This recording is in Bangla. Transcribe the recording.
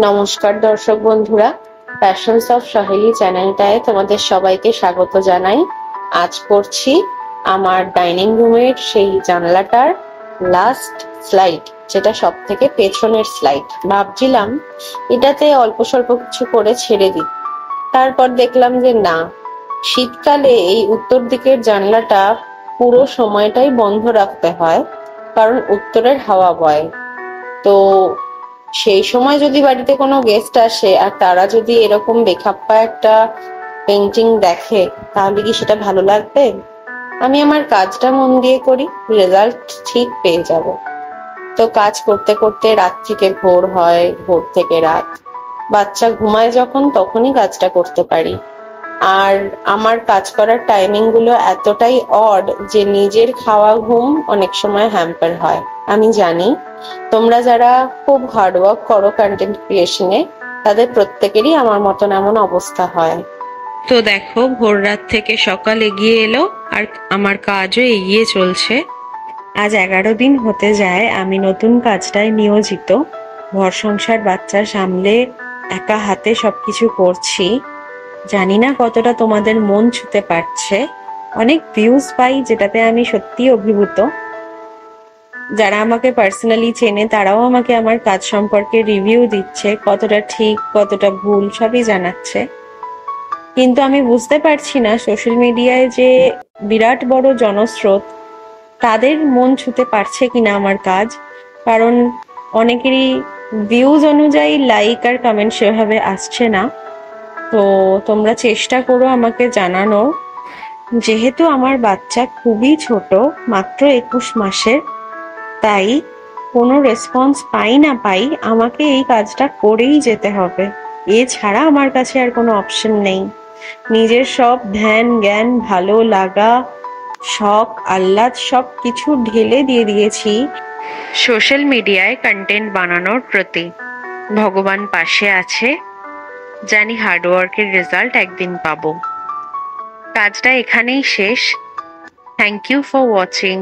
নমস্কার দর্শক বন্ধুরা, প্যাশনস অফ সহেলি চ্যানেলটায় তোমাদের সবাইকে স্বাগত জানাই। আজ করছি আমার ডাইনিং রুমের সেই জানলাটার লাস্ট স্লাইড, যেটা সব থেকে পেছনের স্লাইড। ভাবছিলাম এটাতে অল্প স্বল্প কিছু করে ছেড়ে দিই, তারপর দেখলাম যে না, শীতকালে এই উত্তর দিকের জানলাটা পুরো সময়টাই বন্ধ রাখতে হয়, কারণ উত্তরের হাওয়া বয়। তো সেই সময় যদি বাড়িতে কোনো গেস্ট আসে আর তারা যদি এরকম বেখাপ্পা একটা পেন্টিং দেখে, তাহলে কি সেটা ভালো লাগবে? আমি আমার কাজটা মন দিয়ে করি, রেজাল্ট ঠিক পেয়ে যাব। তো কাজ করতে করতে রাত থেকে ভোর হয়, ভোর থেকে রাত। বাচ্চা ঘুমায় যখন, তখনই কাজটা করতে পারি। আর আমার কাজ করার টাইমিং গুলো এতটাই অড যে নিজের খাওয়া ঘুম অনেক সময় হ্যাম্পার হয়। আমি জানি তোমরা যারা খুব হার্ডওয়ার্ক করো কন্টেন্ট ক্রিয়েশনে, তাদের প্রত্যেকেরই আমার মতন এমন অবস্থা হয়। তো দেখো, ভোর রাত থেকে সকাল এগিয়ে এলো আর আমার কাজও এগিয়ে চলছে। আজ 11 দিন হতে যায় আমি নতুন কাজটায় নিয়োজিত। ঘর সংসার বাচ্চা সামলে একা হাতে সবকিছু করছি। জানি না কতটা তোমাদের মন ছুঁতে পারছে। অনেক ভিউজ পাই, যেটাতে আমি সত্যি অভিভূত। যারা আমাকে পার্সোনালি চেনে তারাও আমাকে আমার কাজ সম্পর্কে রিভিউ দিচ্ছে, কতটা ঠিক কতটা ভুল সবই জানাচ্ছে। কিন্তু আমি বুঝতে পারছি না সোশ্যাল মিডিয়ায় যে বিরাট বড় জনস্রোত, তাদের মন ছুঁতে পারছে কিনা আমার কাজ। কারণ অনেকেরই ভিউজ অনুযায়ী লাইক আর কমেন্ট সেভাবে আসছে না। তো তোমরা চেষ্টা করো আমাকে জানানোর। যেহেতু আমার বাচ্চা খুবই ছোট, মাত্র 21 মাসের, তাই কোনো রেসপন্স পাই না পাই, আমাকে এই কাজটা করেই যেতে হবে। এছাড়া আমার কাছে আর কোনো অপশন নেই। নিজের সব ধ্যান জ্ঞান, ভালো লাগা, শখ আহ্লাদ সব কিছু ঢেলে দিয়ে দিয়েছি সোশ্যাল মিডিয়ায় কন্টেন্ট বানানোর প্রতি। ভগবান পাশে আছে, জানি হার্ডওয়ার্কের রেজাল্ট একদিন পাবো। কাজটা এখানেই শেষ। Thank you for watching.